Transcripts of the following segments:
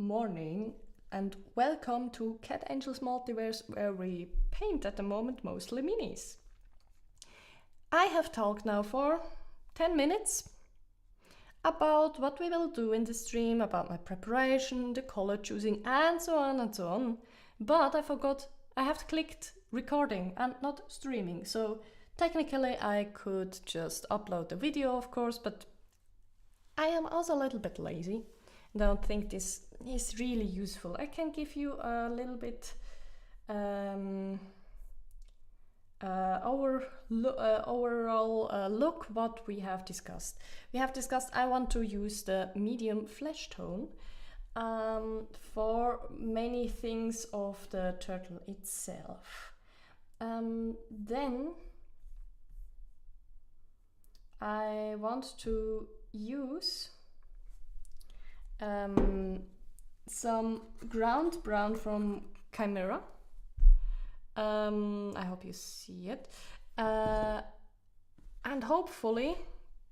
morning and welcome to Cat Angels Multiverse, where we paint at the moment mostly minis. I have talked now for 10 minutes about what we will do in the stream, about my preparation, the color choosing, and so on and so on. But I forgot I have clicked recording and not streaming, so technically I could just upload the video, of course, but I am also a little bit lazy. Don't think this is really useful. I can give you a little bit overall look what we have discussed. We have discussed I want to use the medium flesh tone for many things of the turtle itself. Then I want to use some ground brown from Chimera. I hope you see it. And hopefully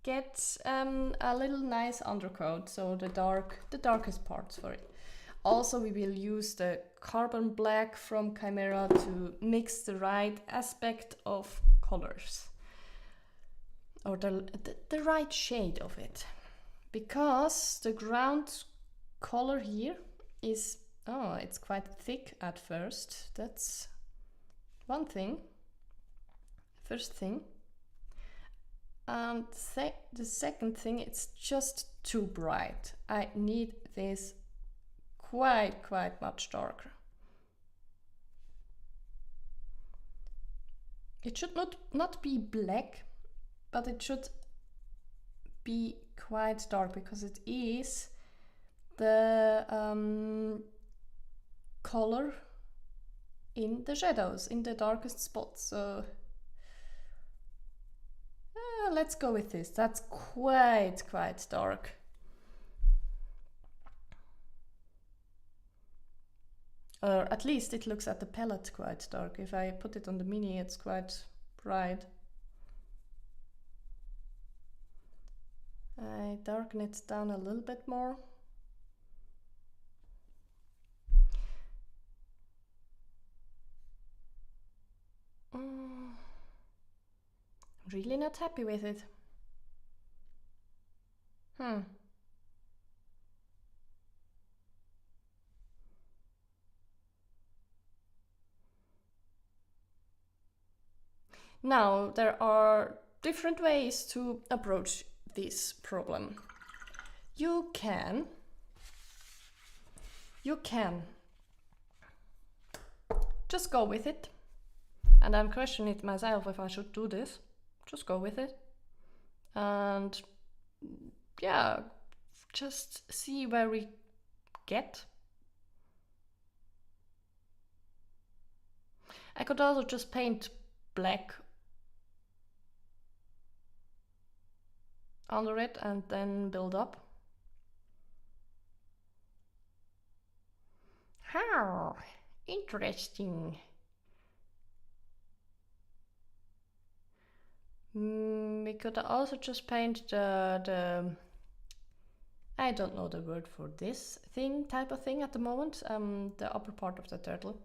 get a little nice undercoat, so the darkest parts for it. Also, we will use the carbon black from Chimera to mix the right aspect of colors, or the right shade of it, because the ground color here is, it's quite thick at first. That's one thing, first thing. And the second thing, it's just too bright. I need this quite much darker. It should not be black, but it should be quite dark, because it is the color in the shadows, in the darkest spots. So let's go with this. That's quite dark. Or at least it looks at the palette quite dark. If I put it on the mini, it's quite bright. I darken it down a little bit more. Really not happy with it. Now, there are different ways to approach this problem. You can just go with it, and I'm questioning it myself if I should do this. Just go with it, and yeah, just see where we get. I could also just paint black under it and then build up. How interesting. We could also just paint the I don't know the word for this type of thing at the moment, the upper part of the turtle,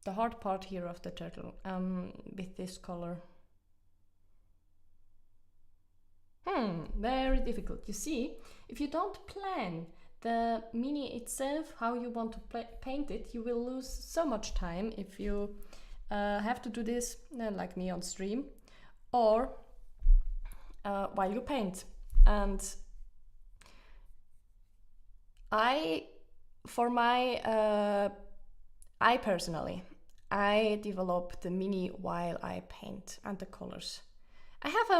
the hard part here of the turtle, with this color. Very difficult. You see, if you don't plan the mini itself, how you want to paint it, you will lose so much time if you have to do this like me on stream, or while you paint. And I personally develop the mini while I paint and the colors. I have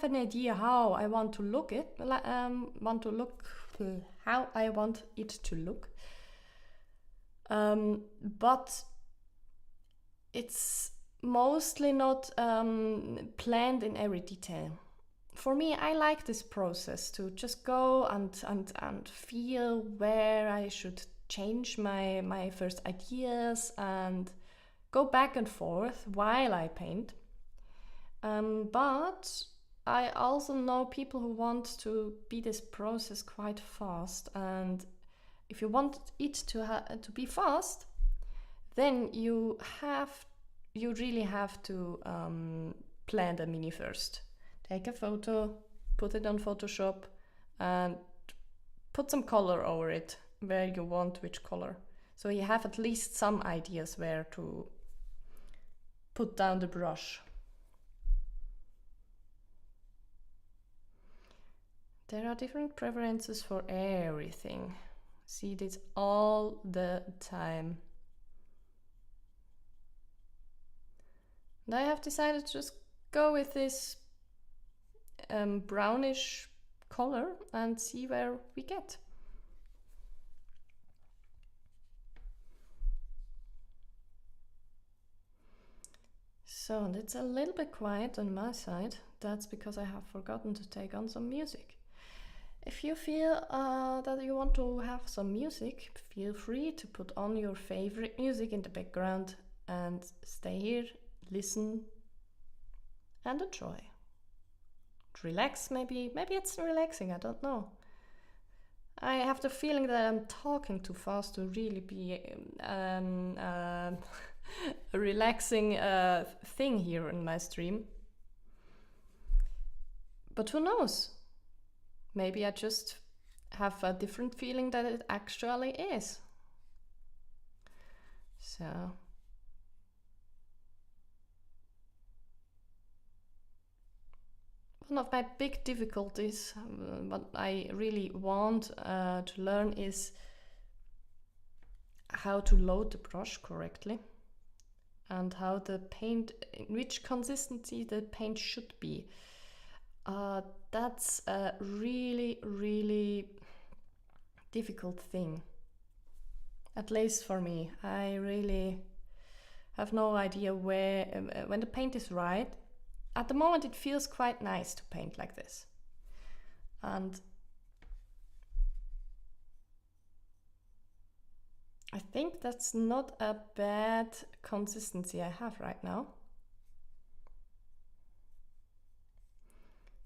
an idea how I want to look how I want it to look, but it's mostly not planned in every detail. For me, I like this process to just go and feel where I should change my first ideas and go back and forth while I paint. But I also know people who want to be this process quite fast, and If you want it to be fast, then you really have to plan the mini first. Take a photo, put it on Photoshop, and put some color over it where you want which color. So you have at least some ideas where to put down the brush. There are different preferences for everything. See this all the time. And I have decided to just go with this brownish color and see where we get. So it's a little bit quiet on my side. That's because I have forgotten to take on some music. If you feel that you want to have some music, feel free to put on your favorite music in the background and stay here, listen and enjoy. Relax, maybe it's relaxing, I don't know. I have the feeling that I'm talking too fast to really be a relaxing thing here in my stream. But who knows? Maybe I just have a different feeling that it actually is. So one of my big difficulties, what I really want to learn is how to load the brush correctly and how the paint, in which consistency the paint should be. That's a really, really difficult thing. At least for me. I really have no idea where, when the paint is right. At the moment it feels quite nice to paint like this. And I think that's not a bad consistency I have right now.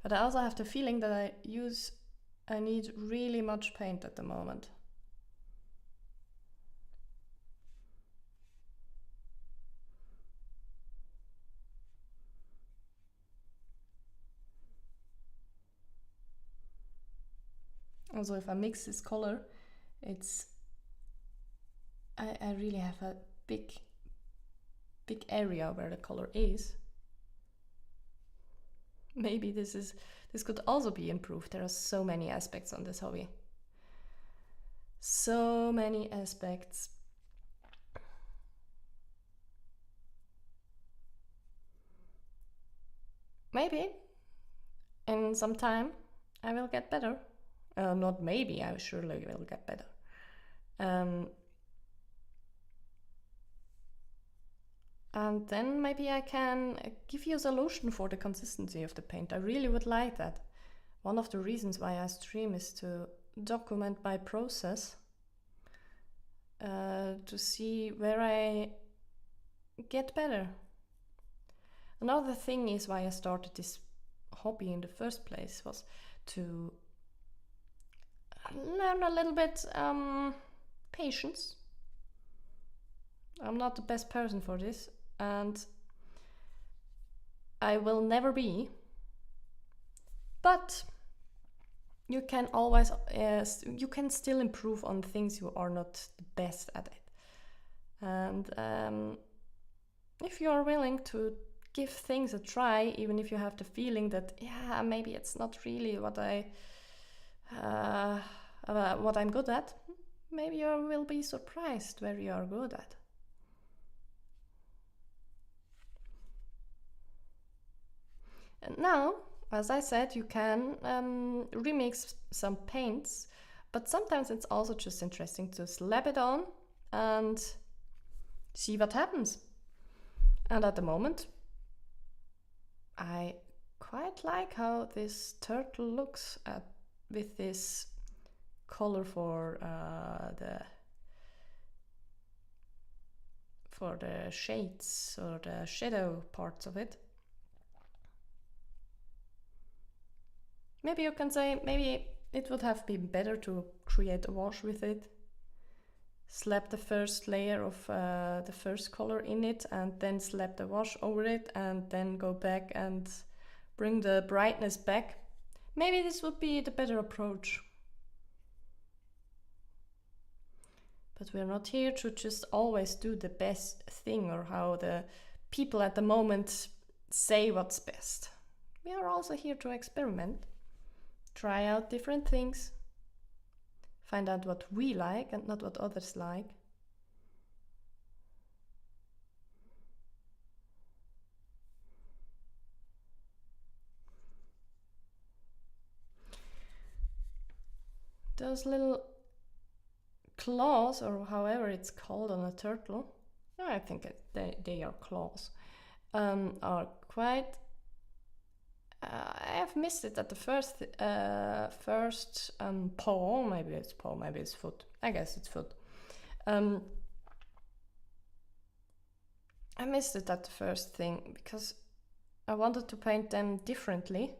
But I also have the feeling that I need really much paint at the moment. Also, if I mix this color, I really have a big area where the color is. Maybe this could also be improved. There are so many aspects on this hobby. So many aspects. Maybe in some time I will get better. Not maybe, I surely will get better. And then maybe I can give you a solution for the consistency of the paint. I really would like that. One of the reasons why I stream is to document my process, to see where I get better. Another thing is why I started this hobby in the first place was to learn a little bit patience. I'm not the best person for this, and I will never be. But you can always, you can still improve on things you are not the best at it. And if you are willing to give things a try, even if you have the feeling that, yeah, maybe it's not really what I'm good at, maybe you will be surprised where you are good at. And now, as I said, you can remix some paints, but sometimes it's also just interesting to slap it on and see what happens. And at the moment, I quite like how this turtle looks with this color for the shades or the shadow parts of it. Maybe you can say maybe it would have been better to create a wash with it, slap the first layer of the first color in it and then slap the wash over it and then go back and bring the brightness back. Maybe this would be the better approach. But we're not here to just always do the best thing or how the people at the moment say what's best. We are also here to experiment, try out different things, find out what we like and not what others like. Those little claws, or however it's called on a turtle, I think they are claws, are quite... I have missed it at the first paw. Maybe it's paw, maybe it's foot. I guess it's foot. I missed it at the first thing because I wanted to paint them differently.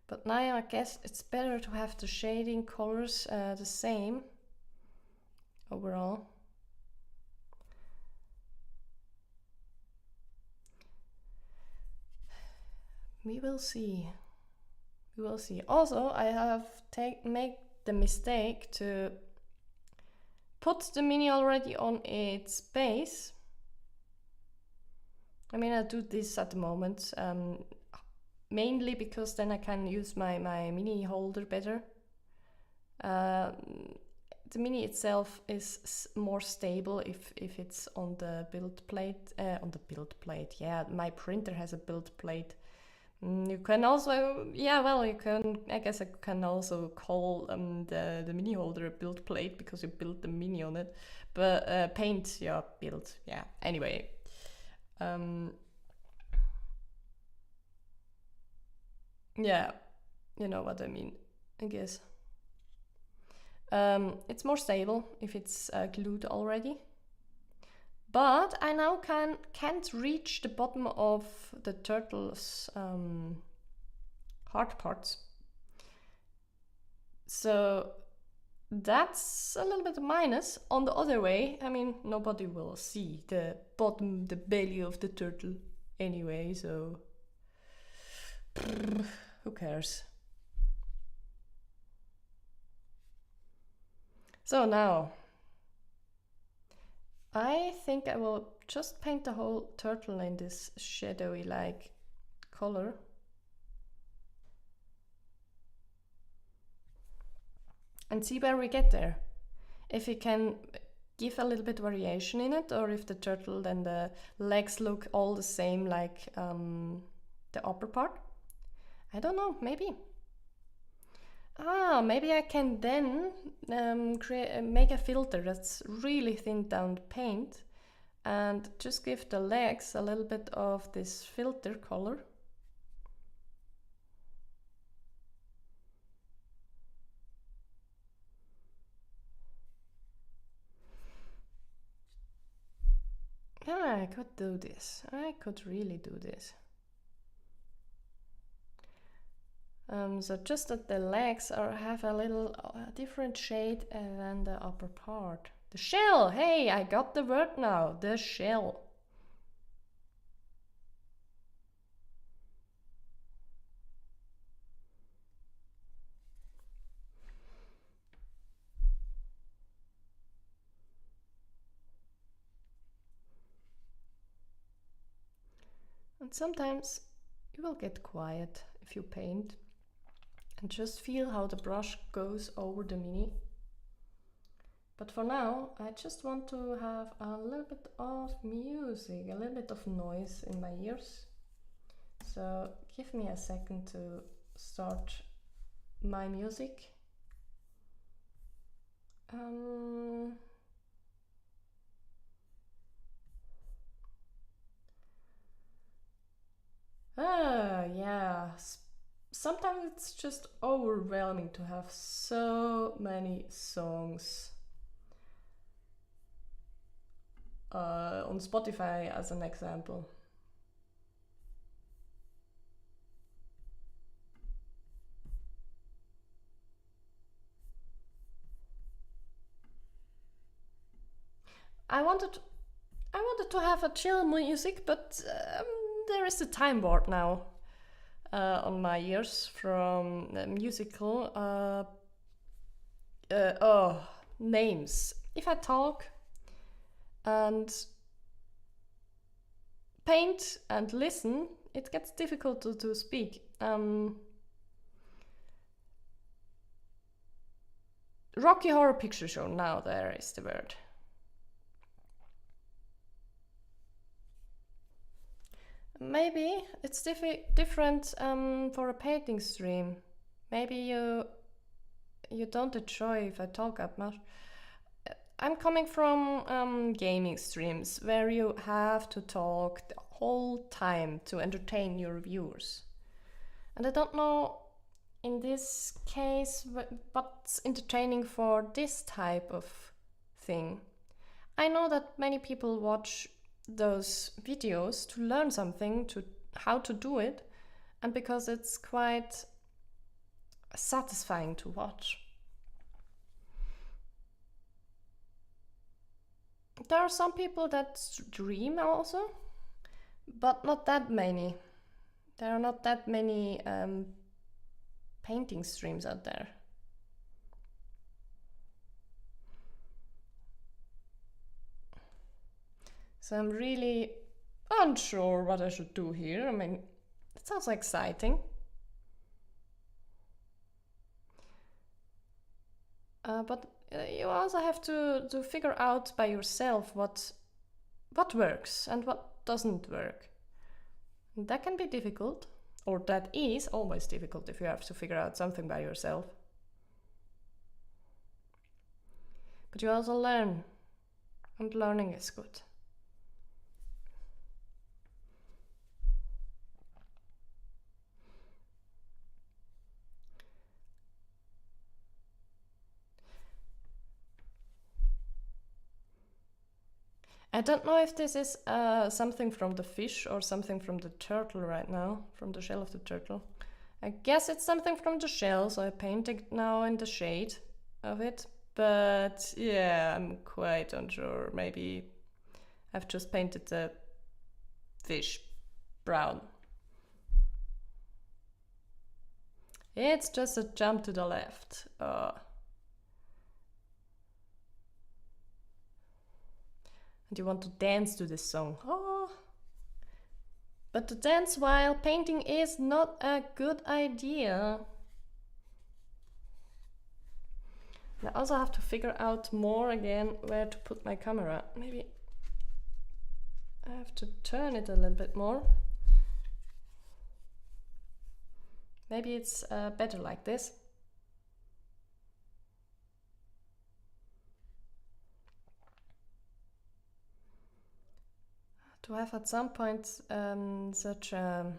But now I guess it's better to have the shading colors the same overall. We will see. We will see. Also, I have made the mistake to put the mini already on its base. I mean, I do this at the moment, mainly because then I can use my mini holder better. The mini itself is more stable if it's on the build plate. Yeah, my printer has a build plate. You can also, you can, I guess I can also call the mini holder a build plate because you built the mini on it. But paint your build, yeah. Anyway. Yeah, you know what I mean, I guess. It's more stable if it's glued already. But I now can't reach the bottom of the turtle's hard parts. So that's a little bit of minus. On the other way, I mean, nobody will see the bottom, the belly of the turtle anyway, so who cares? So now, I think I will just paint the whole turtle in this shadowy like color. And see where we get there. If we can give a little bit variation in it, or if the turtle then the legs look all the same like the upper part. I don't know, maybe. Maybe I can then make a filter that's really thinned down paint and just give the legs a little bit of this filter color. Yeah, I could do this. I could really do this. So just that the legs have a little different shade than the upper part. The shell! Hey, I got the word now. The shell. And sometimes you will get quiet if you paint. And just feel how the brush goes over the mini. But for now, I just want to have a little bit of music, a little bit of noise in my ears. So give me a second to start my music. Yeah. Sometimes it's just overwhelming to have so many songs on Spotify as an example. I wanted to have a chill music, but there is a time board now on my ears from musical names. If I talk and paint and listen, it gets difficult to speak. Rocky Horror Picture Show, now there is the word. Maybe it's different for a painting stream. Maybe you don't enjoy if I talk that much. I'm coming from gaming streams where you have to talk the whole time to entertain your viewers. And I don't know in this case what's entertaining for this type of thing. I know that many people watch those videos to learn something, to how to do it, and because it's quite satisfying to watch. There are some people that stream also, but not that many. There are not that many painting streams out there. So I'm really unsure what I should do here. I mean, it sounds exciting. But you also have to figure out by yourself what works and what doesn't work. And that can be difficult, or that is always difficult if you have to figure out something by yourself. But you also learn, and learning is good. I don't know if this is something from the fish or something from the turtle right now, from the shell of the turtle. I guess it's something from the shell, so I painted now in the shade of it. But yeah, I'm quite unsure. Maybe I've just painted the fish brown. It's just a jump to the left. And you want to dance to this song. But to dance while painting is not a good idea. I also have to figure out more again where to put my camera. Maybe I have to turn it a little bit more. Maybe it's better like this. To have at some point such a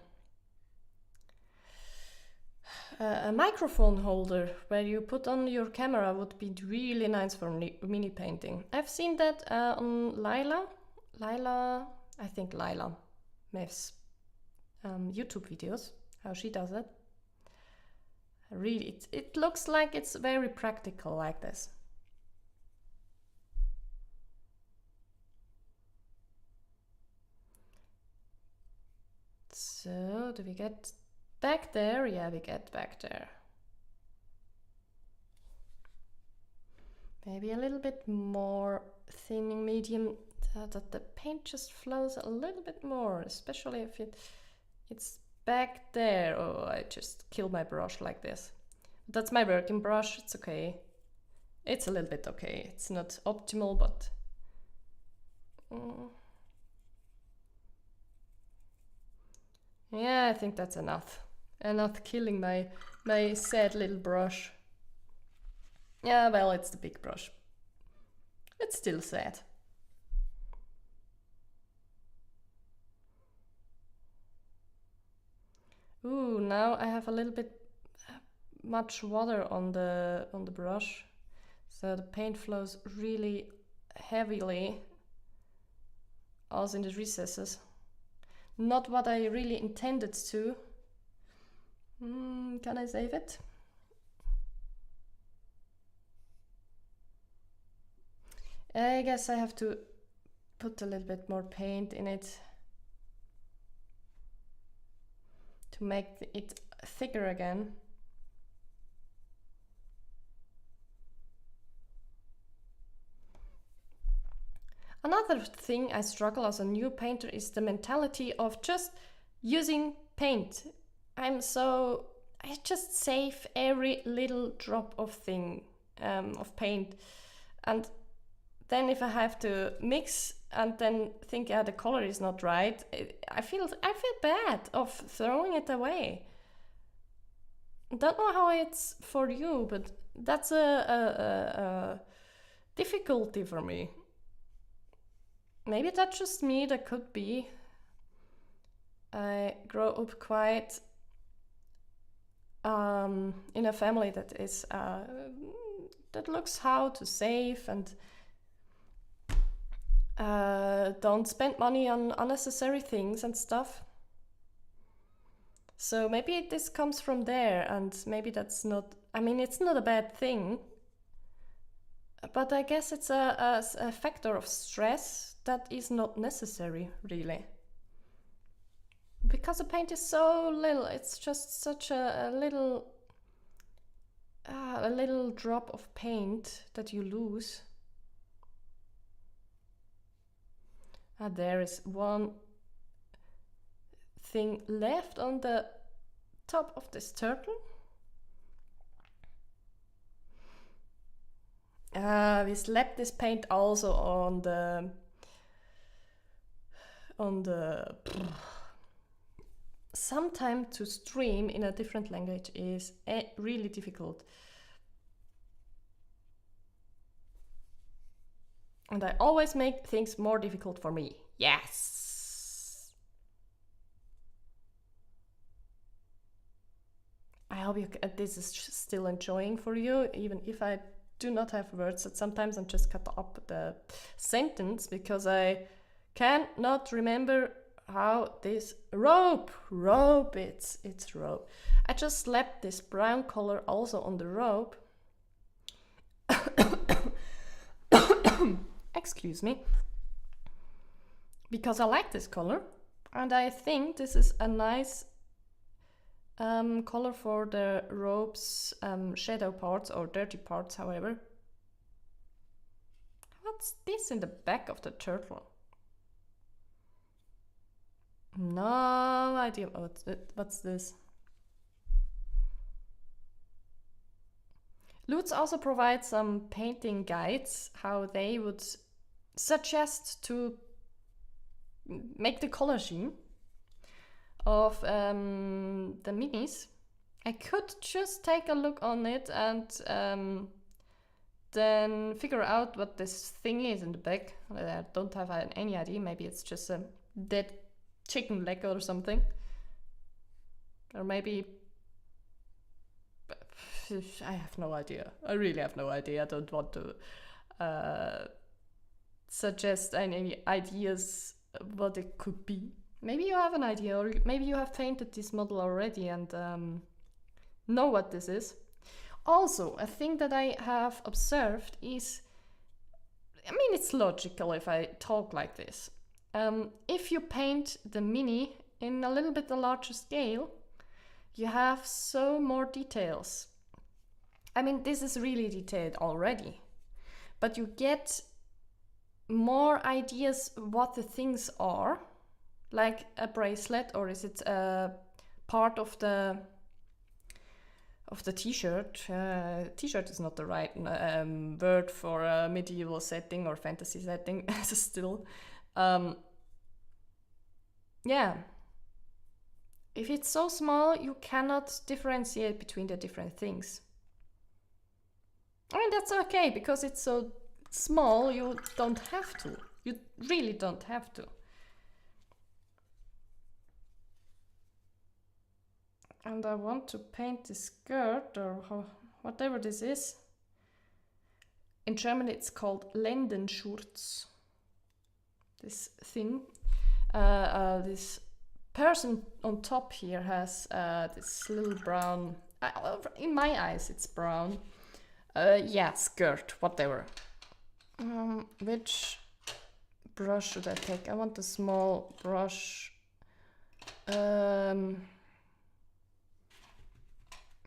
microphone holder where you put on your camera would be really nice for mini painting. I've seen that on Lila, I think Lila Mev's YouTube videos, how she does it. Really, it looks like it's very practical like this. So, do we get back there? Yeah, we get back there. Maybe a little bit more thinning medium so that the paint just flows a little bit more, especially if it's back there. Oh, I just killed my brush like this. But that's my working brush, it's okay. It's a little bit okay. It's not optimal, but... yeah, I think that's enough. Enough killing my sad little brush. Yeah, well, it's the big brush. It's still sad. Ooh, now I have a little bit much water on the brush. So the paint flows really heavily, also in the recesses. Not what I really intended to. Can I save it? I guess I have to put a little bit more paint in it to make it thicker again. Another thing I struggle as a new painter is the mentality of just using paint. I just save every little drop of of paint, and then if I have to mix and then think, yeah, the color is not right, I feel bad of throwing it away. Don't know how it's for you, but that's a difficulty for me. Maybe that's just me, that could be. I grow up quite in a family that is that looks how to save and don't spend money on unnecessary things and stuff. So maybe this comes from there, and maybe that's not, I mean, it's not a bad thing, but I guess it's a factor of stress that is not necessary, really. Because the paint is so little, it's just such a little drop of paint that you lose. There is one thing left on the top of this turtle. We slapped this paint also on the sometimes to stream in a different language is really difficult. And I always make things more difficult for me. Yes! I hope this is still enjoying for you, even if I do not have words. That sometimes I just cut up the sentence because I cannot remember how this rope, it's rope. I just slapped this brown color also on the rope. Excuse me. Because I like this color, and I think this is a nice color for the rope's shadow parts or dirty parts, however. What's this in the back of the turtle? No idea what's this. Lutz also provides some painting guides, how they would suggest to make the color scheme of the minis. I could just take a look on it and then figure out what this thing is in the back. I don't have any idea. Maybe it's just a dead chicken leg or something. Or maybe I have no idea. I really have no idea. I don't want to suggest any ideas what it could be. Maybe you have an idea, or maybe you have painted this model already and know what this is. Also, a thing that I have observed is, I mean, it's logical if I talk like this. If you paint the mini in a little bit larger scale, you have so more details. I mean, this is really detailed already, but you get more ideas what the things are, like a bracelet, or is it a part of the t-shirt. T-shirt is not the right word for a medieval setting or fantasy setting. Still, yeah. If it's so small, you cannot differentiate between the different things. I mean, that's okay, because it's so small, you don't have to. You really don't have to. And I want to paint this skirt, or whatever this is. In German it's called Lendenschurz. This thing. This person on top here has this little brown, in my eyes it's brown, yeah, skirt, whatever, which brush should I take? I want a small brush.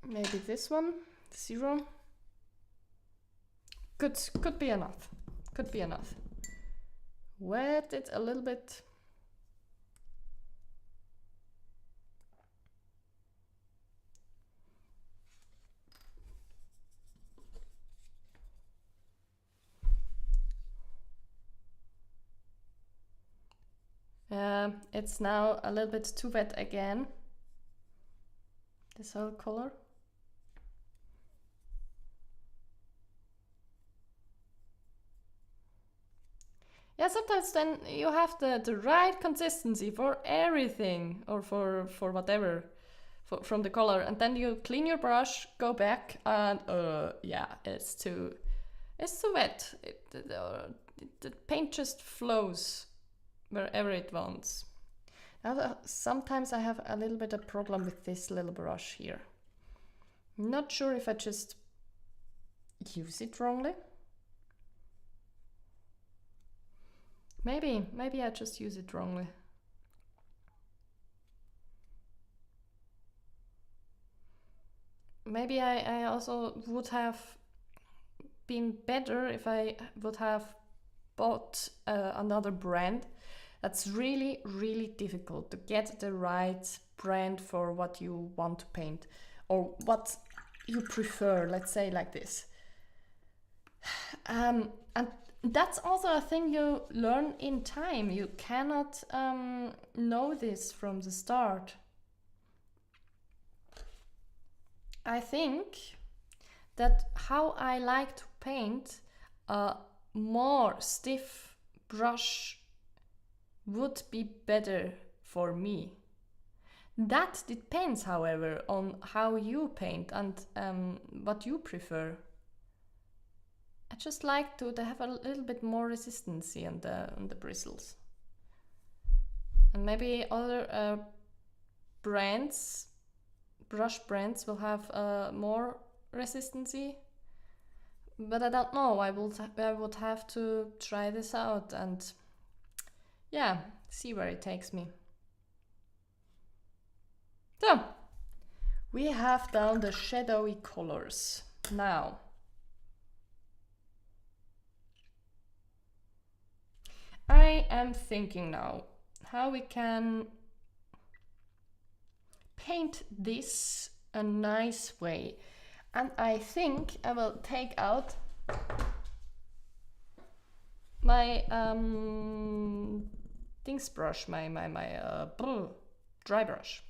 Maybe this one, 0. Could be enough. Could be enough. Wet it a little bit. It's now a little bit too wet again. This whole color. Yeah, sometimes then you have the right consistency for everything, or for whatever, from the color, and then you clean your brush, go back, and yeah, it's too wet. The paint just flows wherever it wants. Now, sometimes I have a little bit of problem with this little brush here. Not sure if I just use it wrongly. Maybe I just use it wrongly. Maybe I also would have been better if I would have bought another brand. That's really, really difficult to get the right brand for what you want to paint, or what you prefer, let's say like this. And that's also a thing you learn in time. You cannot know this from the start. I think that how I like to paint a more stiff brush would be better for me. That depends, however, on how you paint and what you prefer. I just like to have a little bit more resistance on the bristles. And maybe other brands, brush brands, will have more resistance. But I don't know. I would have to try this out and yeah, see where it takes me. So, we have done the shadowy colors. Now, I am thinking now how we can paint this a nice way. And I think I will take out my things brush, my dry brush.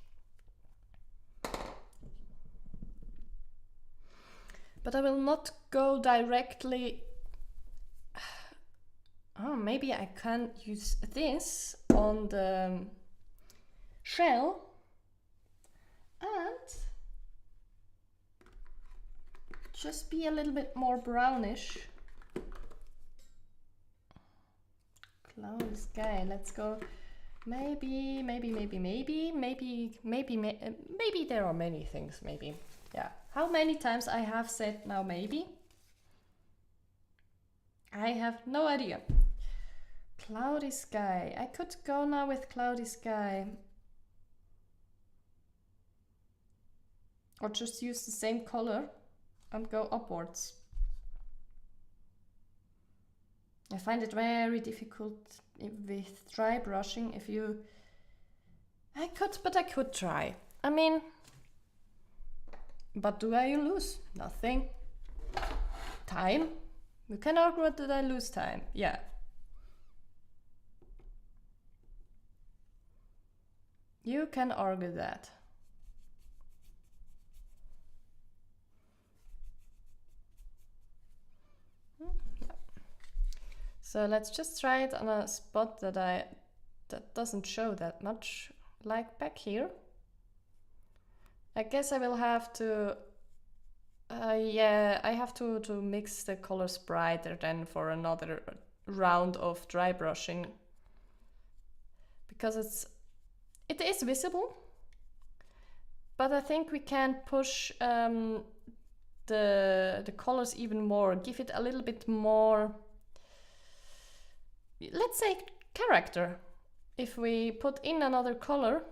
But I will not go directly. Oh, maybe I can use this on the shell and just be a little bit more brownish. Cloudy sky, let's go. Maybe there are many things, maybe. Yeah. How many times I have said now maybe? I have no idea. Cloudy sky. I could go now with cloudy sky. Or just use the same color and go upwards. I find it very difficult with dry brushing. I could try. I mean, but do I lose? Nothing. Time? You can argue that I lose time. Yeah. You can argue that. So let's just try it on a spot that doesn't show that much, like back here. I guess I will have to, yeah, I have to mix the colors brighter than for another round of dry brushing, because it is visible, but I think we can push the colors even more, give it a little bit more let's say character. If we put in another color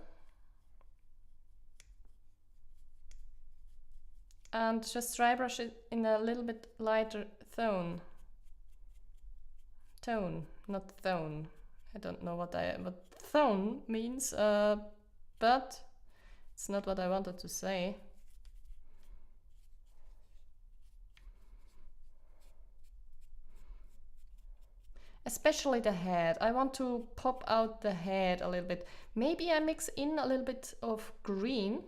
and just dry brush it in a little bit lighter tone, not tone. I don't know what tone means, but it's not what I wanted to say. Especially the head. I want to pop out the head a little bit. Maybe I mix in a little bit of green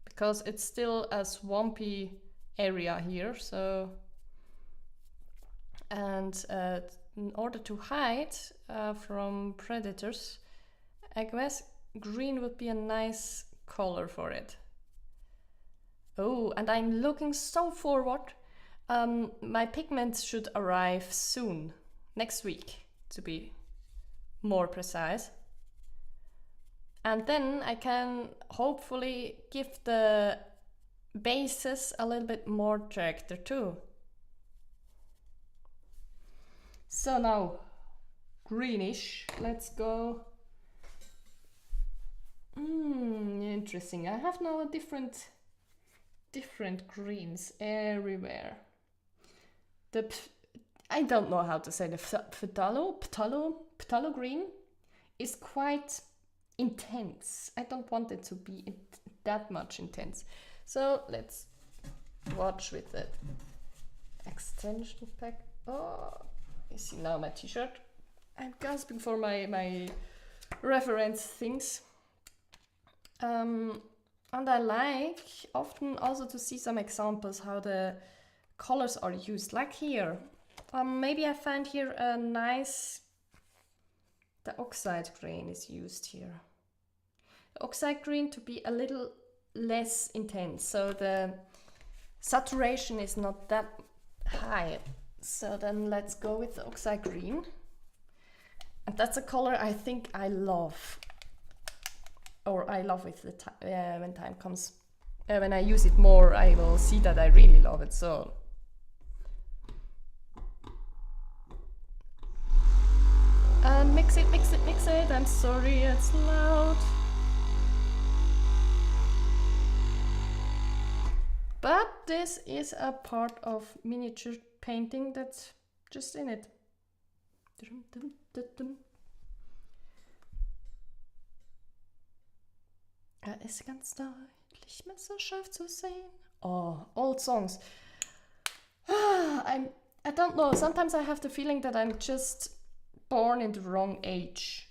because it's still a swampy area here. So, and in order to hide from predators, I guess green would be a nice color for it. Oh, and I'm looking so forward. My pigments should arrive soon. Next week, to be more precise. And then I can hopefully give the bases a little bit more character too. So now, greenish, let's go. Interesting. I have now a different greens everywhere. I don't know how to say the phthalo green is quite intense. I don't want it to be that much intense. So let's watch with the extension pack. Oh, you see now my t-shirt. I'm gasping for my reference things. And I like often also to see some examples how the colors are used, like here. Maybe I find here a nice, the oxide green is used here. The oxide green to be a little less intense, so the saturation is not that high. So then let's go with the oxide green. And that's a color I think I love. Or I love it when time comes. When I use it more, I will see that I really love it. So mix it. I'm sorry, it's loud. But this is a part of miniature painting that's just in it. Er ist ganz deutlich messerscharf zu sehen. Oh, old songs. I don't know, sometimes I have the feeling that I'm just born in the wrong age.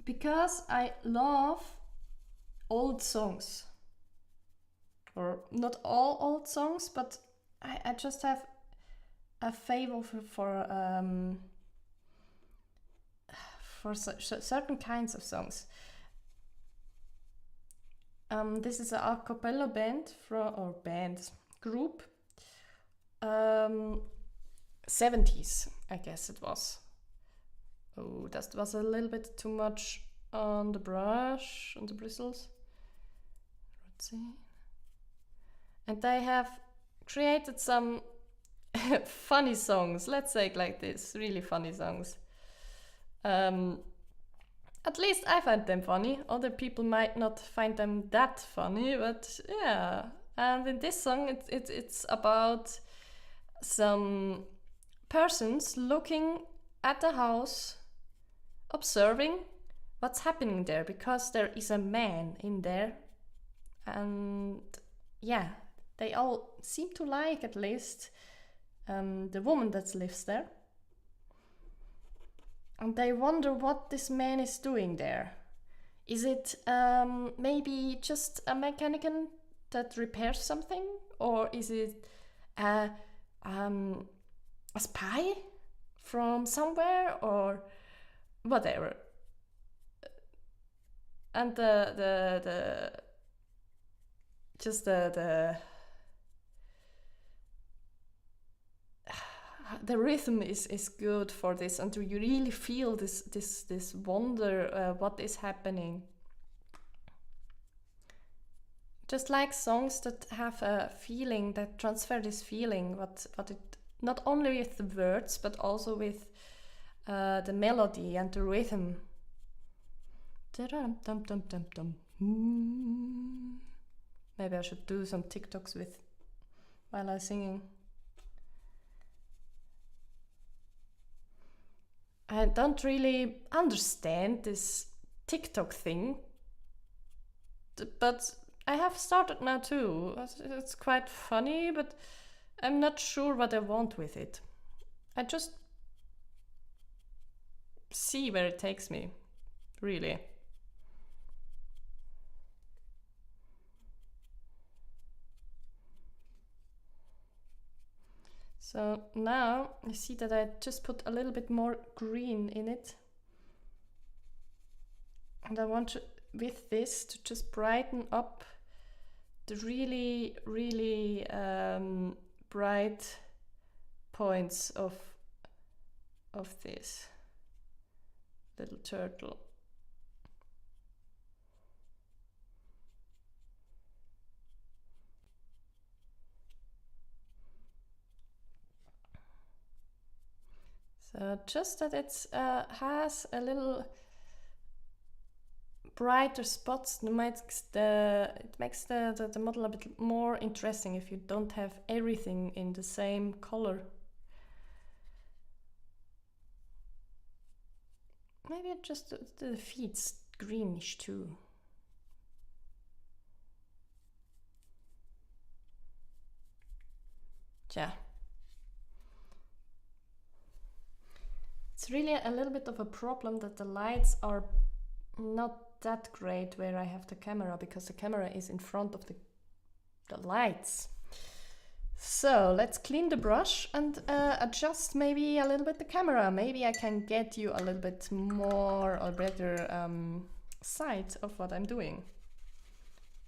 Because I love old songs. Or not all old songs, but I just have a favor for certain kinds of songs. This is a cappella band group. 70s, I guess it was. Oh, that was a little bit too much on the brush, on the bristles. Let's see. And they have created some funny songs, let's say it like this, really funny songs. At least I find them funny. Other people might not find them that funny, but yeah. And in this song, it's about some persons looking at the house, observing what's happening there, because there is a man in there. And yeah, they all seem to like, at least, the woman that lives there. And they wonder what this man is doing there. Is it maybe just a mechanic that repairs something? Or is it a spy from somewhere, or whatever? And the rhythm is good for this, and you really feel this wonder, what is happening. just like songs that have a feeling, that transfer this feeling, what it, not only with the words but also with the melody and the rhythm. Maybe I should do some TikToks with while I'm singing. I don't really understand this TikTok thing, but I have started now too. It's quite funny, but I'm not sure what I want with it. I just see where it takes me, really. So now you see that I just put a little bit more green in it. And I want to, with this, to just brighten up the really, really bright points of this little turtle. So just that it has a little brighter spots, it makes the model a bit more interesting if you don't have everything in the same color. Maybe just the feet's greenish too. Yeah. It's really a little bit of a problem that the lights are not that great where I have the camera, because the camera is in front of the lights. So let's clean the brush and adjust maybe a little bit the camera. Maybe I can get you a little bit more or better sight of what I'm doing.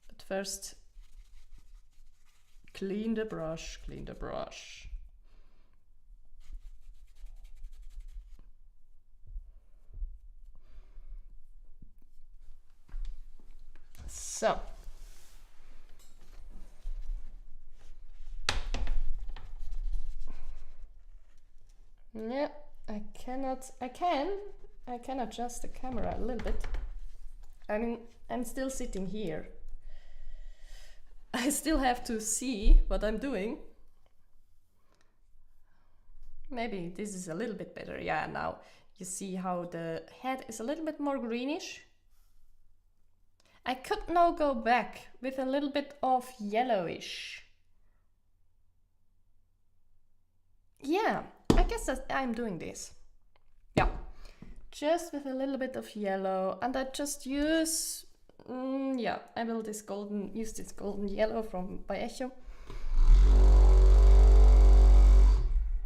But first, clean the brush, clean the brush. So, yeah, I can adjust the camera a little bit. I mean, I'm still sitting here. I still have to see what I'm doing. Maybe this is a little bit better. Yeah, now you see how the head is a little bit more greenish. I could now go back with a little bit of yellowish. Yeah, I guess that I'm doing this. Yeah, just with a little bit of yellow, and I just use, yeah, I will use this golden yellow by Echo.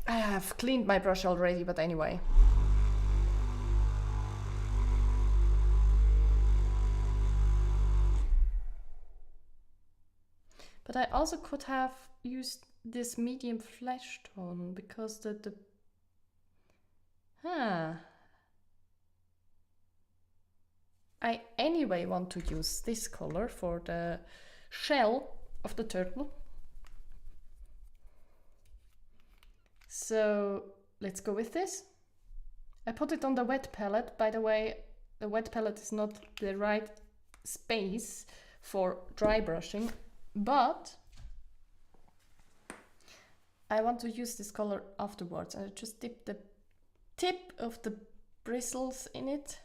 I have cleaned my brush already, but anyway. But I also could have used this medium flesh tone, because I anyway want to use this color for the shell of the turtle. So let's go with this. I put it on the wet palette. By the way, the wet palette is not the right space for dry brushing, but I want to use this color afterwards. I just dip the tip of the bristles in it.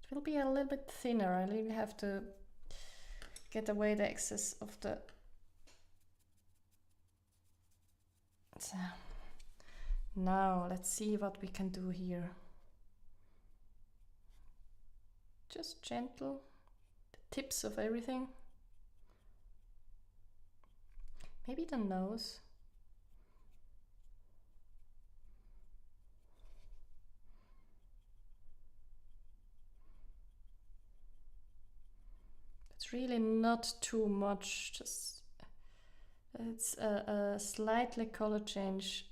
It will be a little bit thinner. I really have to get away the excess of the... So, now let's see what we can do here. Just gentle, the tips of everything. Maybe the nose. It's really not too much, just it's a slightly color change.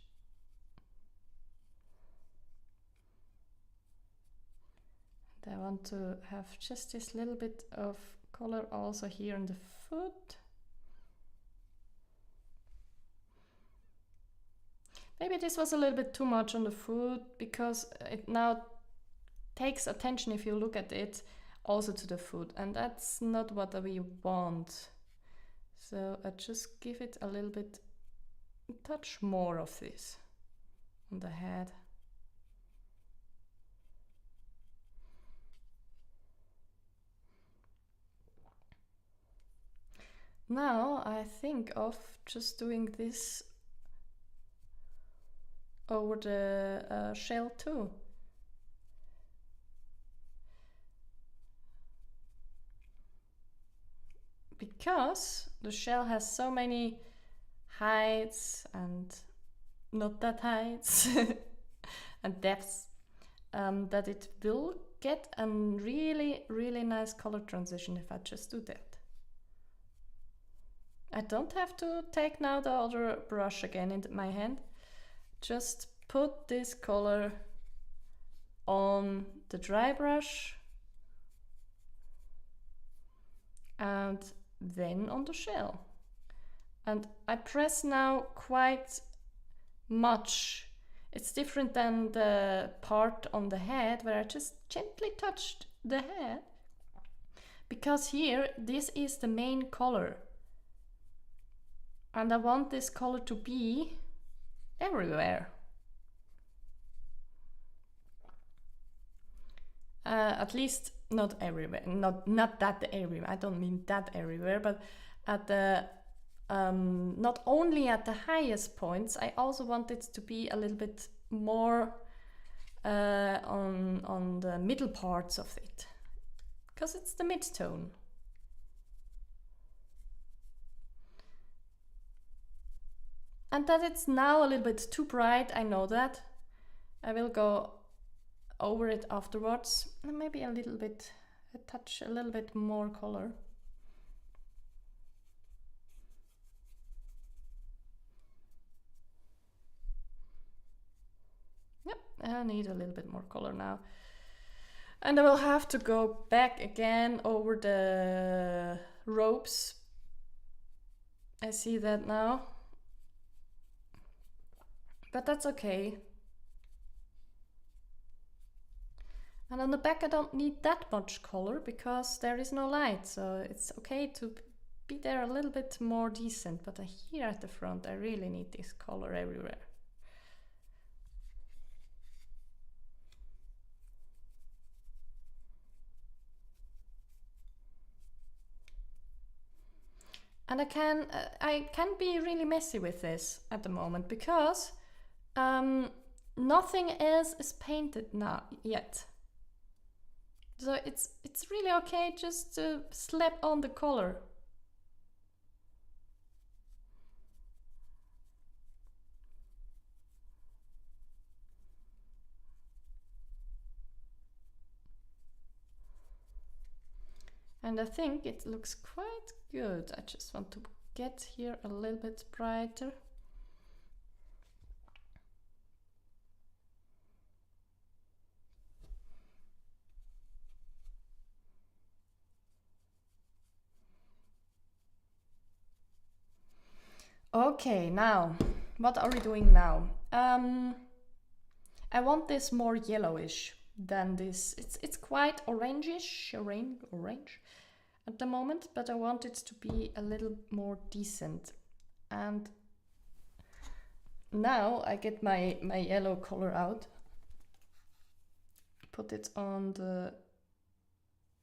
And I want to have just this little bit of color also here on the foot. Maybe this was a little bit too much on the foot because it now takes attention, if you look at it, also to the foot, and that's not what we want. So I just give it a little bit, touch more of this on the head. Now I think of just doing this over the shell too. Because the shell has so many heights and not that heights and depths, that it will get a really nice color transition if I just do that. I don't have to take now the other brush again in my hand. Just put this color on the dry brush and then on the shell. And I press now quite much. It's different than the part on the head where I just gently touched the head, because here this is the main color and I want this color to be everywhere. At least not everywhere, not that everywhere. I don't mean that everywhere, but at the not only at the highest points. I also want it to be a little bit more on the middle parts of it, because it's the mid-tone. And that it's now a little bit too bright, I know that. I will go over it afterwards, and maybe a little bit, a little bit more color. Yep, I need a little bit more color now. And I will have to go back again over the ropes. I see that now. But that's okay. And on the back I don't need that much color because there is no light, so it's okay to be there a little bit more decent. But here at the front I really need this color everywhere. And I can be really messy with this at the moment because nothing else is painted now yet. So it's really okay just to slap on the color. And I think it looks quite good. I just want to get here a little bit brighter. Okay, now, what are we doing now? I want this more yellowish than this. It's quite orangish, orange at the moment, but I want it to be a little more decent. And now I get my yellow color out, put it on the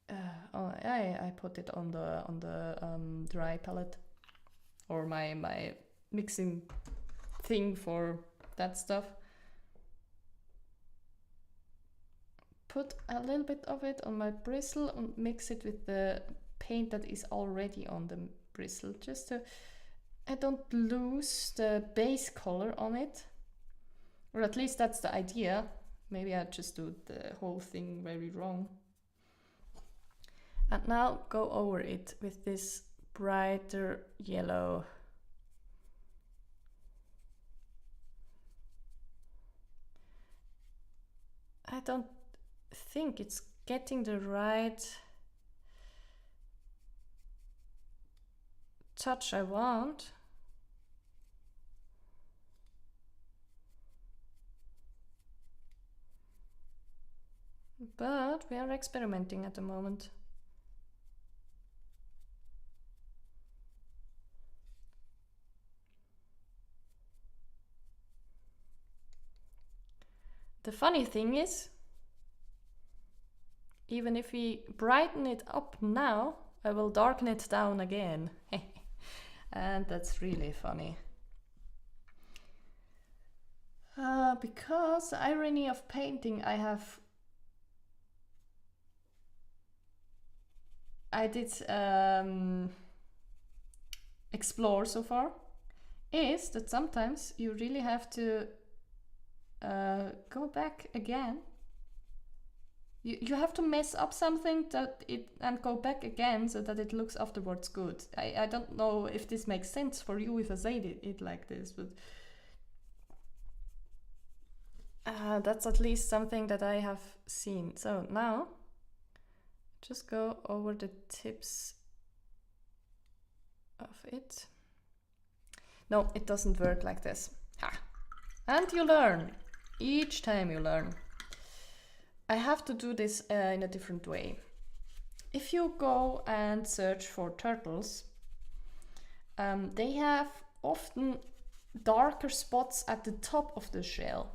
I put it on the dry palette, or my mixing thing for that stuff. Put a little bit of it on my bristle and mix it with the paint that is already on the bristle, just so I don't lose the base color on it, or at least that's the idea. Maybe I just do the whole thing very wrong. And now go over it with this brighter yellow. I don't think it's getting the right touch I want. But we are experimenting at the moment. The funny thing is, even if we brighten it up now, I will darken it down again. And that's really funny. Because the irony of painting I did explore so far is that sometimes you really have to go back again. You have to mess up something and go back again so that it looks afterwards good. I don't know if this makes sense for you if I say it like this, but that's at least something that I have seen. So now just go over the tips of it. No, it doesn't work like this. Ha! And you learn. Each time you learn. I have to do this in a different way. If you go and search for turtles, they have often darker spots at the top of the shell.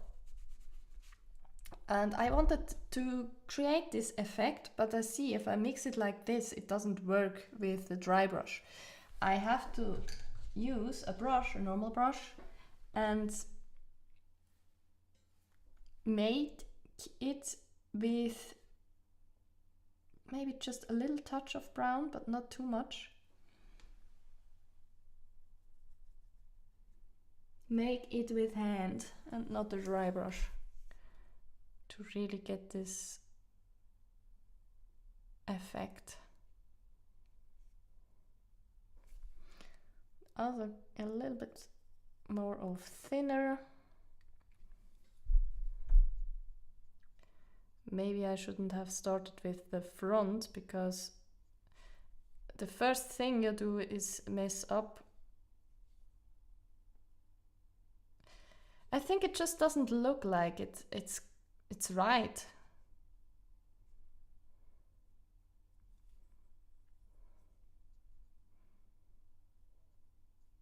And I wanted to create this effect, but I see if I mix it like this, it doesn't work with the dry brush. I have to use a brush, a normal brush, and make it with maybe just a little touch of brown, but not too much. Make it with hand and not a dry brush to really get this effect. Also a little bit more of thinner. Maybe I shouldn't have started with the front, because the first thing you do is mess up. I think it just doesn't look like it's right.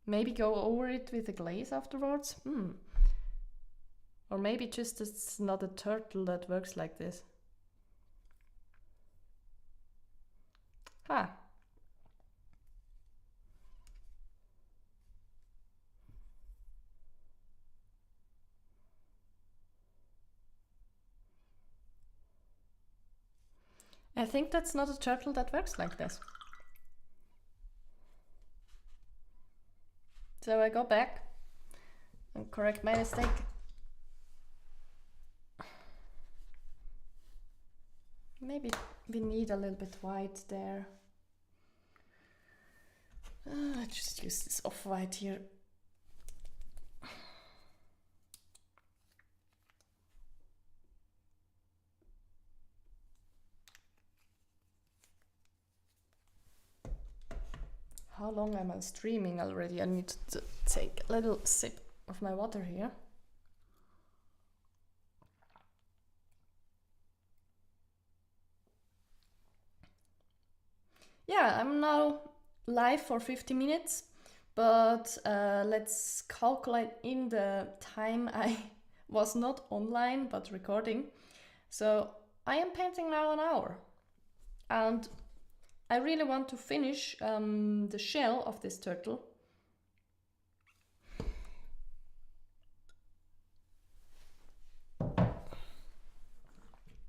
Maybe go over it with a glaze afterwards. Or maybe just it's not a turtle that works like this. Ha! I think that's not a turtle that works like this. So I go back and correct my mistake. Maybe we need a little bit white there. I just use this off-white here. How long am I streaming already? I need to take a little sip of my water here. Yeah, I'm now live for 50 minutes, but let's calculate in the time I was not online but recording. So I am painting now an hour, and I really want to finish the shell of this turtle.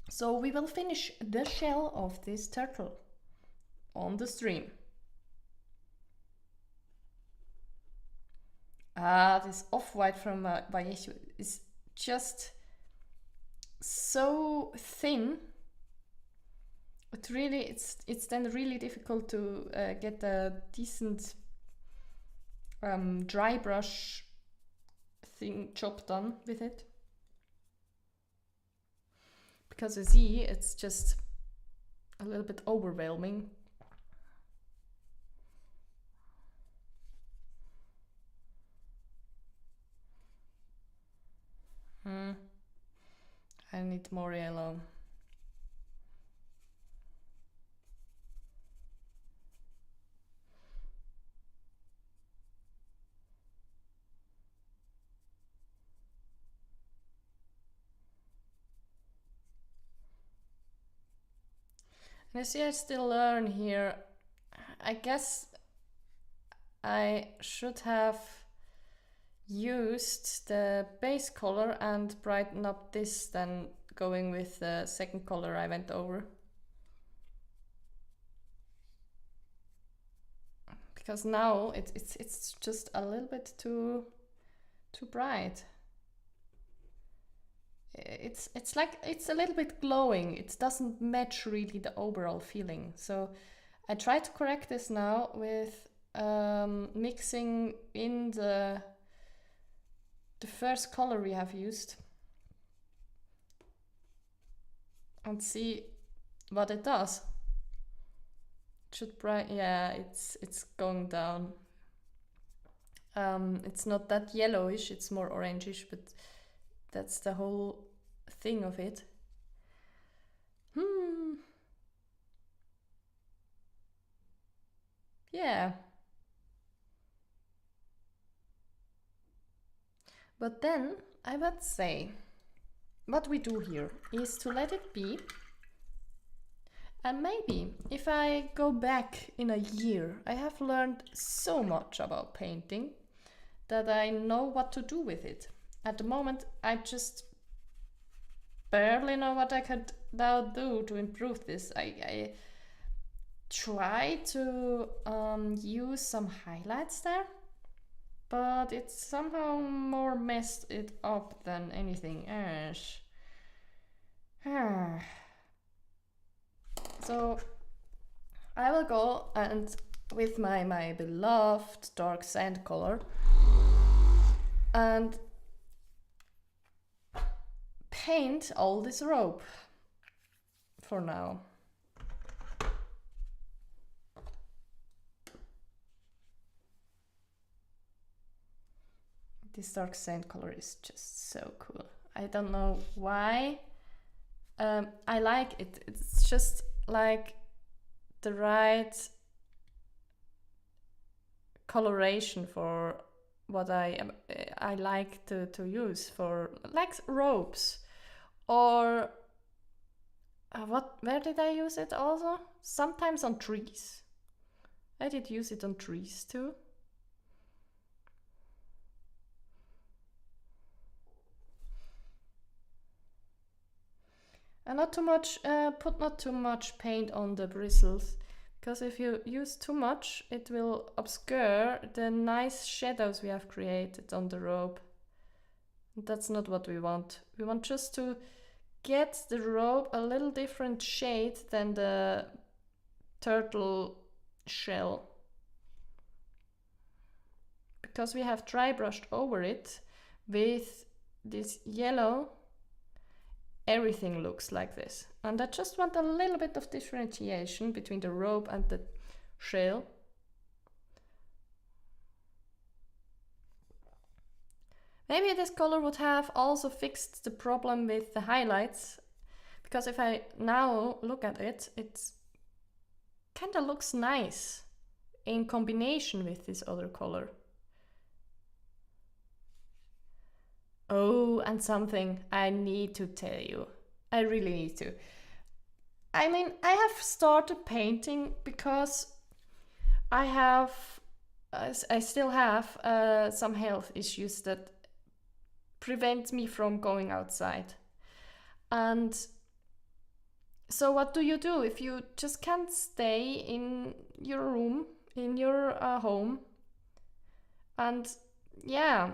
So we will finish the shell of this turtle on the stream. This off-white from Vallejo is just so thin. It's then really difficult to get a decent dry brush thing job done with it, because you see it's just a little bit overwhelming. I need more yellow. And you see, I still learn here. I guess I should have used the base color and brighten up this than going with the second color I went over. Because now it's just a little bit too bright. It's like it's a little bit glowing. It doesn't match really the overall feeling. So I try to correct this now with mixing in the first color we have used and see what it does. It should bright, yeah, it's going down. It's not that yellowish, it's more orangish, but that's the whole thing of it. Yeah. But then I would say what we do here is to let it be. And maybe if I go back in a year, I have learned so much about painting that I know what to do with it. At the moment, I just barely know what I could now do to improve this. I try to use some highlights there, but it's somehow more messed it up than anything else. So I will go and with my beloved dark sand color and paint all this rope for now. This dark sand color is just so cool. I don't know why. I like it. It's just like the right coloration for what I like to use for like ropes or where did I use it also? Sometimes on trees. I did use it on trees too. And not too much, put not too much paint on the bristles, because if you use too much, it will obscure the nice shadows we have created on the robe. That's not what we want. We want just to get the robe a little different shade than the turtle shell. Because we have dry brushed over it with this yellow, everything looks like this. And I just want a little bit of differentiation between the robe and the shell. Maybe this color would have also fixed the problem with the highlights, because if I now look at it, it kind of looks nice in combination with this other color. Oh, and something I need to tell you. I really need to. I mean, I have started painting because I still have some health issues that prevent me from going outside. And so what do you do if you just can't stay in your room, in your home? And yeah,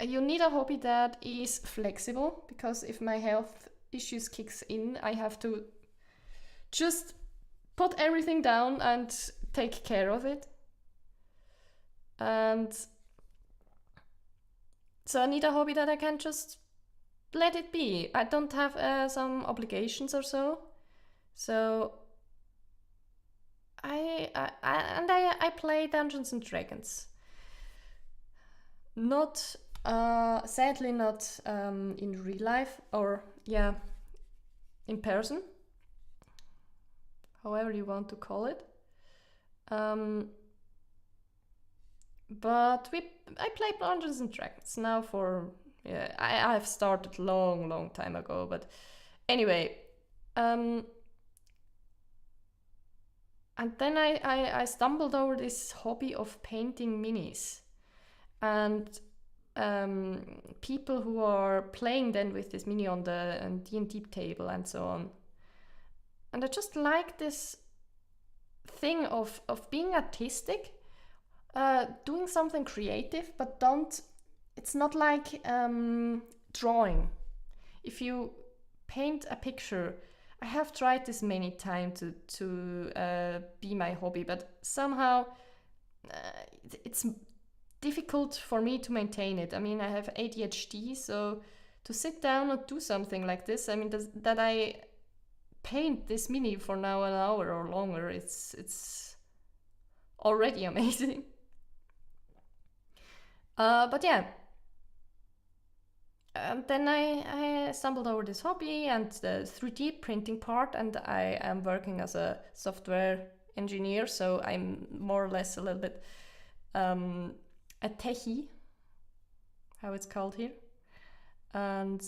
you need a hobby that is flexible, because if my health issues kicks in, I have to just put everything down and take care of it. And so I need a hobby that I can just let it be. I don't have some obligations or so. So I play Dungeons and Dragons. Not Sadly not in real life, or yeah, in person, however you want to call it. But I play Dungeons and Dragons now for, yeah, I've started long time ago, but anyway, and then I stumbled over this hobby of painting minis, and people who are playing then with this mini on the D&D table and so on. And I just like this thing of being artistic, doing something creative, but it's not like drawing. If you paint a picture, I have tried this many times to be my hobby, but somehow it's difficult for me to maintain it. I mean, I have ADHD, so to sit down and do something like this, I mean, that I paint this mini for now an hour or longer, it's already amazing. But yeah, and then I stumbled over this hobby and the 3D printing part, and I am working as a software engineer, so I'm more or less a little bit a techie, how it's called here. And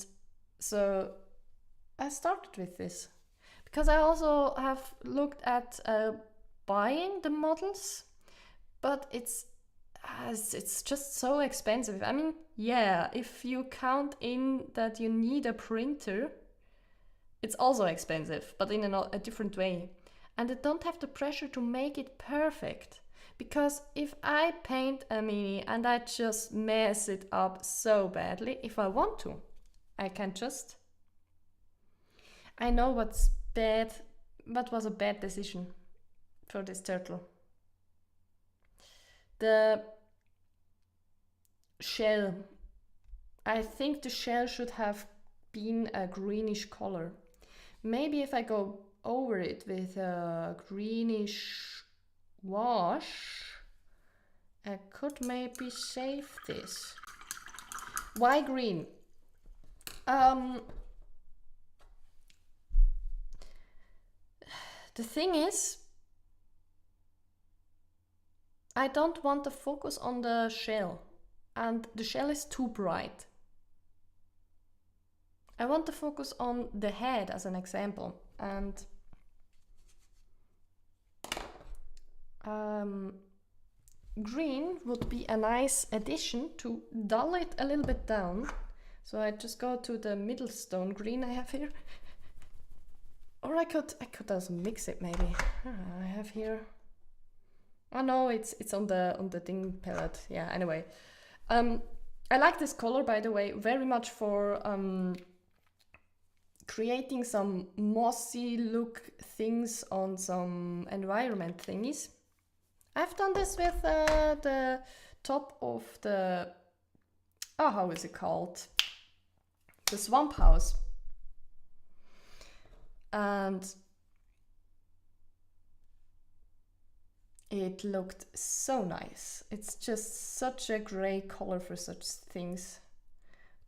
so I started with this because I also have looked at buying the models, but it's just so expensive. I mean, yeah, if you count in that you need a printer, it's also expensive, but in a different way. And I don't have the pressure to make it perfect, because if I paint a mini and I just mess it up so badly, if I want to, I can just... I know what was a bad decision for this turtle. The shell. I think the shell should have been a greenish color. Maybe if I go over it with a greenish wash, I could maybe save this. Why green? The thing is, I don't want to focus on the shell, and the shell is too bright. I want to focus on the head as an example, and green would be a nice addition to dull it a little bit down. So I just go to the middle stone green I have here, or I could also mix it maybe. I have here. Oh no, it's on the thing palette. Yeah. Anyway, I like this color, by the way, very much for creating some mossy look things on some environment thingies. I've done this with the top of the, how is it called? The swamp house. And it looked so nice. It's just such a great color for such things.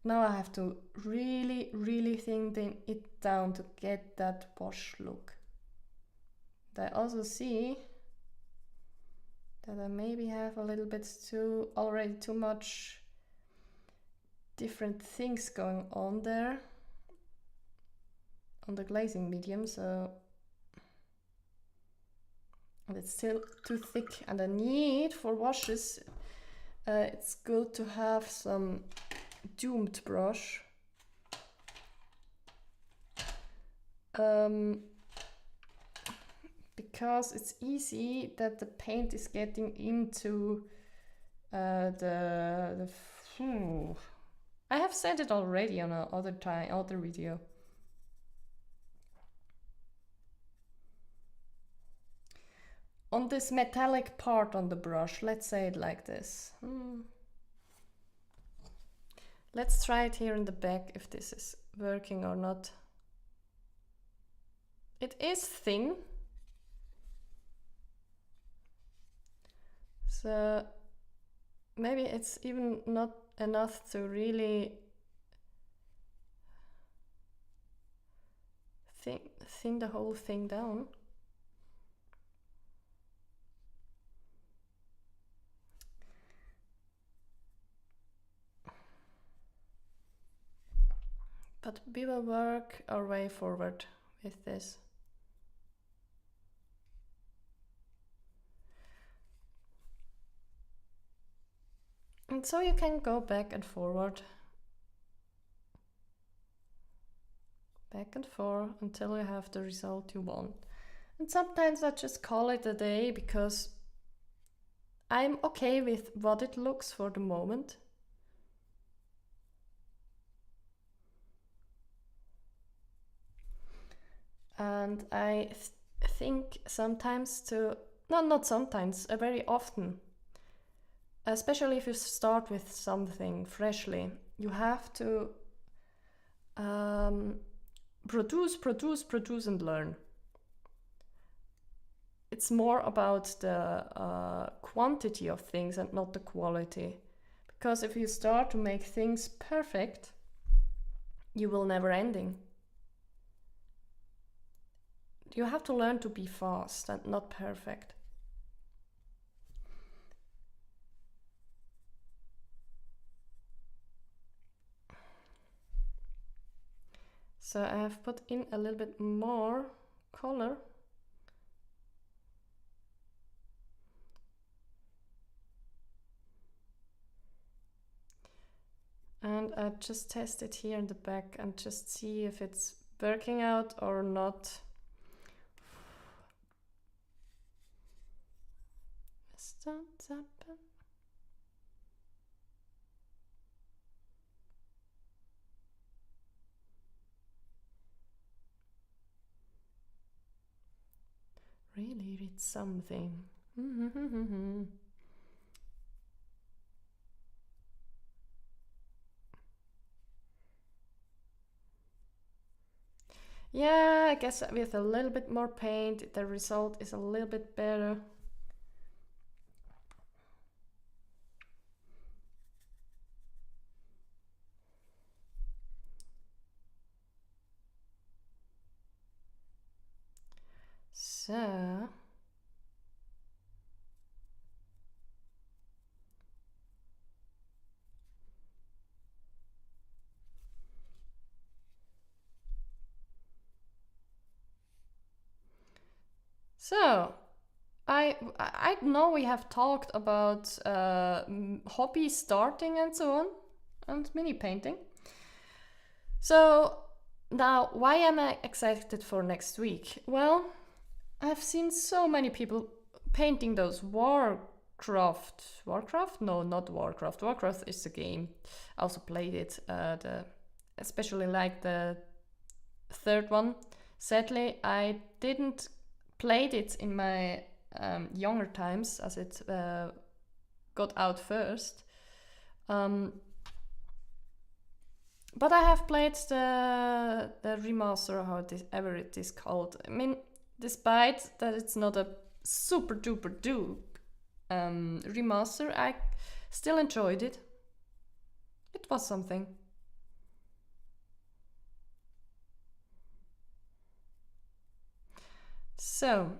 Now I have to really thin it down to get that wash look. I also see that I maybe have a little bit already too much different things going on there on the glazing medium, so it's still too thick, and I need for washes, it's good to have some doomed brush. Because it's easy that the paint is getting into the I have said it already on other video. On this metallic part on the brush, let's say it like this. Let's try it here in the back if this is working or not. It is thin. So maybe it's even not enough to really thin the whole thing down. But we will work our way forward with this. And so you can go back and forward. Back and forth until you have the result you want. And sometimes I just call it a day because I'm okay with what it looks for the moment. And I think sometimes not sometimes, very often, especially if you start with something freshly, you have to produce and learn. It's more about the quantity of things and not the quality. Because if you start to make things perfect, you will never ending. You have to learn to be fast and not perfect. So I have put in a little bit more color. And I just test it here in the back and just see if it's working out or not. Starts up. Really, it's something. Yeah, I guess with a little bit more paint, the result is a little bit better. So I know we have talked about hobby starting and so on, and mini painting. So now, why am I excited for next week? Well, I've seen so many people painting those Warcraft. No, not Warcraft. Warcraft is the game. I also played it. Especially like the third one. Sadly, I didn't played it in my younger times as it got out first. But I have played the remaster, however it is called. I mean, despite that it's not a super duper dupe remaster, I still enjoyed it. It was something. So,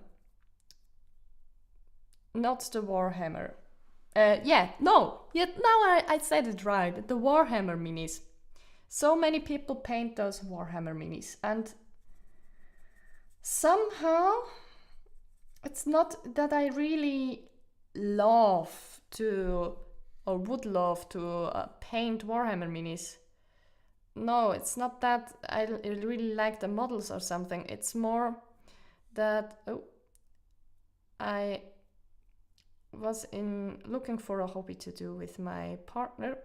not the Warhammer. Now I said it right. The Warhammer minis. So many people paint those Warhammer minis, and somehow it's not that I really love to or would love to paint Warhammer minis. No, it's not that I really like the models or something. It's more that I was looking for a hobby to do with my partner,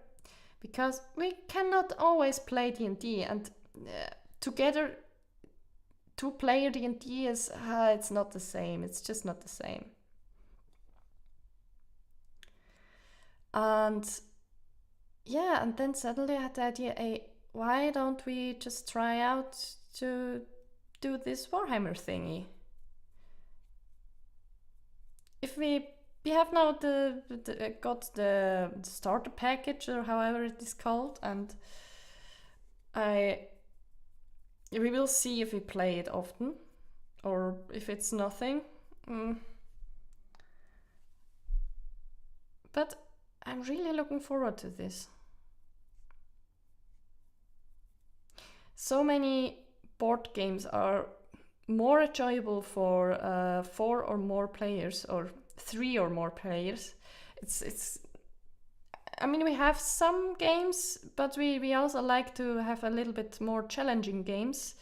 because we cannot always play D&D, and together two-player D&D is it's not the same. It's just not the same. And yeah, and then suddenly I had the idea, why don't we just try out to do this Warhammer thingy? If we we have now got the starter package, or however it is called, and we will see if we play it often or if it's nothing. But I'm really looking forward to this. So many board games are more enjoyable for 4 or more players, or 3 or more players. I mean, we have some games, but we also like to have a little bit more challenging games.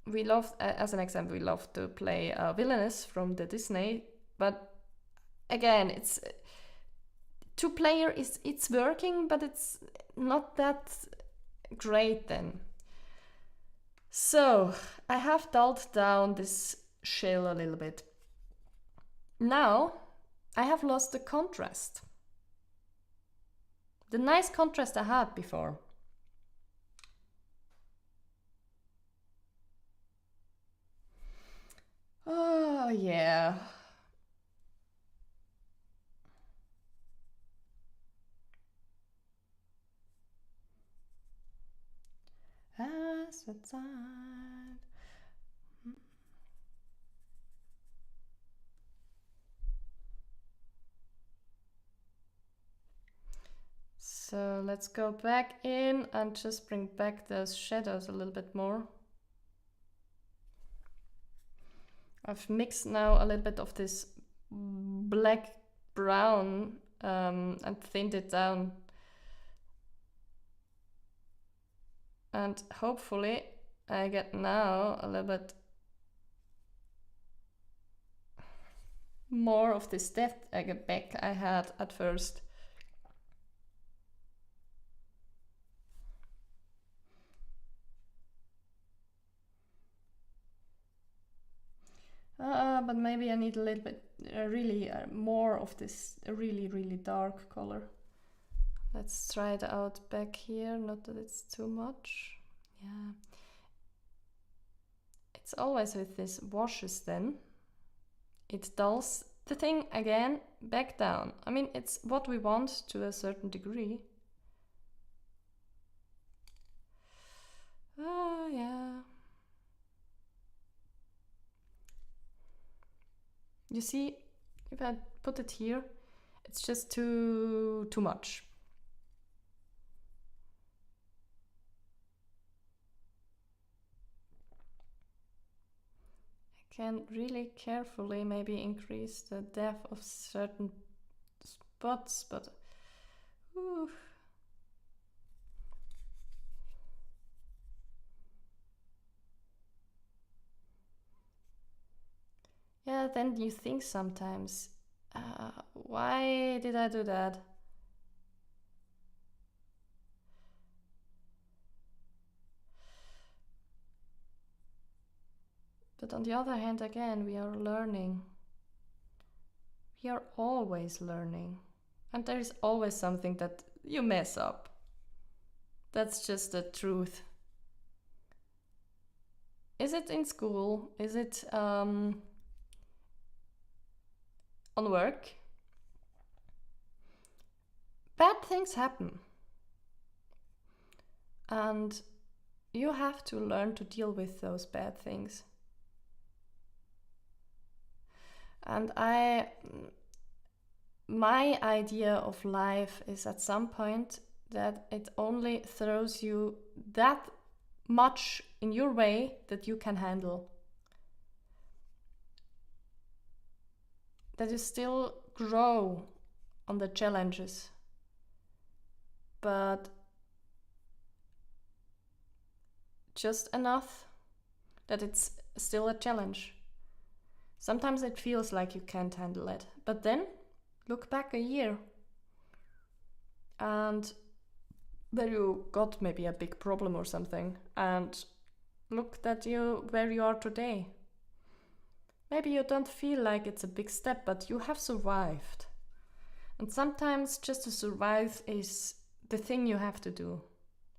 We love, as an example, we love to play Villainous from the Disney, but again, it's 2-player it's working, but it's not that great then. So I have dulled down this shell a little bit. Now I have lost the contrast. The nice contrast I had before. Oh yeah. As the tide. So let's go back in and just bring back those shadows a little bit more. I've mixed now a little bit of this black brown and thinned it down. And hopefully I get now a little bit more of this depth I get back I had at first. But maybe I need a little bit, really more of this really dark color. Let's try it out back here, not that it's too much. Yeah. It's always with these washes then. It dulls the thing again back down. I mean, it's what we want to a certain degree. Yeah. You see, if I put it here, it's just too much. I can really carefully maybe increase the depth of certain spots, but yeah, then you think sometimes, why did I do that? But on the other hand, again, we are learning. We are always learning. And there is always something that you mess up. That's just the truth. Is it in school? Is it on work? Bad things happen. And you have to learn to deal with those bad things. And my idea of life is at some point that it only throws you that much in your way that you can handle. That you still grow on the challenges. But just enough that it's still a challenge. Sometimes it feels like you can't handle it, but then look back a year and where you got maybe a big problem or something, and look at you where you are today. Maybe you don't feel like it's a big step, but you have survived. And sometimes just to survive is the thing you have to do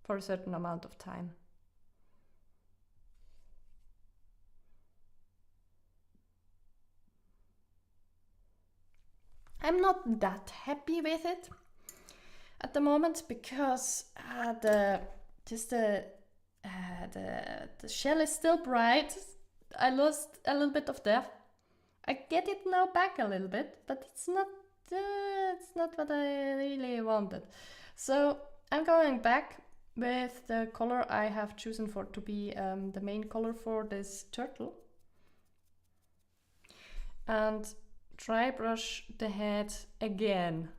for a certain amount of time. I'm not that happy with it at the moment because the shell is still bright. I lost a little bit of depth. I get it now back a little bit, but it's not what I really wanted. So I'm going back with the color I have chosen for to be the main color for this turtle, and dry brush the head again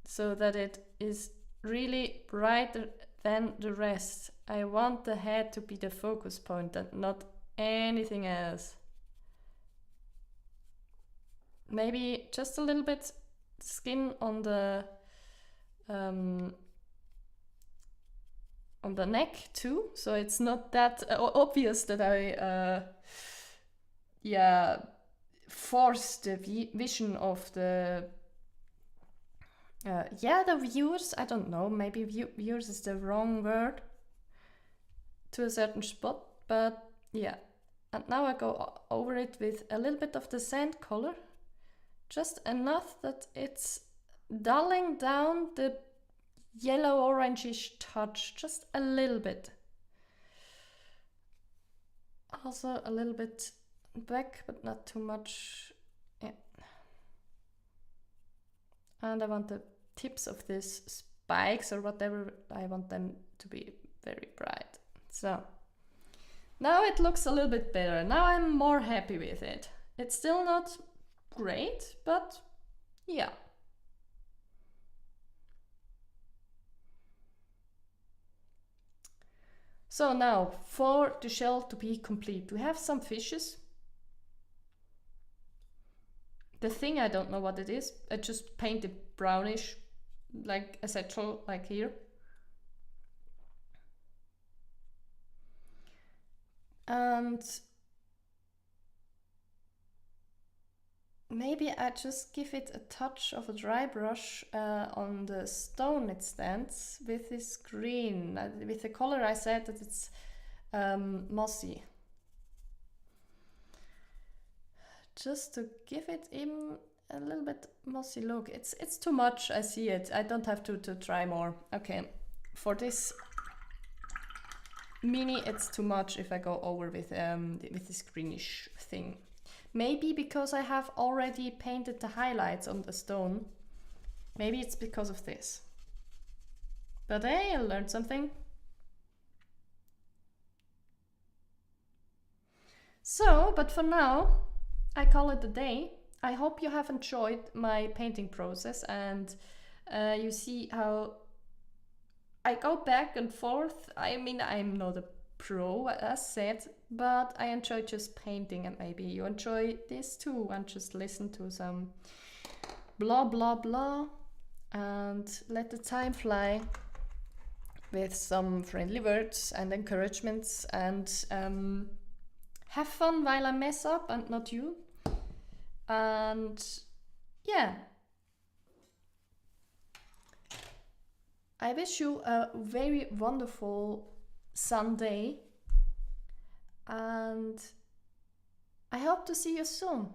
so that it is really brighter than the rest. I want the head to be the focus point and not anything else. Maybe just a little bit skin on the neck too, so it's not that obvious that I force the vision of the the viewers. I don't know, maybe viewers is the wrong word to a certain spot, but yeah. And now I go over it with a little bit of the sand color, just enough that it's dulling down the yellow orangish touch, just a little bit. Also a little bit back, but not too much. Yeah. And I want the tips of these spikes or whatever, I want them to be very bright. So now it looks a little bit better. Now I'm more happy with it. It's still not great, but yeah. So now for the shell to be complete, we have some fishes. The thing, I don't know what it is. I just painted brownish, like a satchel, like here. And maybe I just give it a touch of a dry brush on the stone it stands with this green, with the color I said that it's mossy. Just to give it even a little bit mossy look. It's too much, I see it. I don't have to try more. Okay, for this mini it's too much if I go over with this greenish thing. Maybe because I have already painted the highlights on the stone. Maybe it's because of this. But hey, I learned something. So, but for now, I call it a day. I hope you have enjoyed my painting process and you see how I go back and forth. I mean, I'm not a pro, as said, but I enjoy just painting, and maybe you enjoy this too and just listen to some blah blah blah and let the time fly with some friendly words and encouragements, and have fun while I mess up and not you. And yeah, I wish you a very wonderful Sunday, and I hope to see you soon.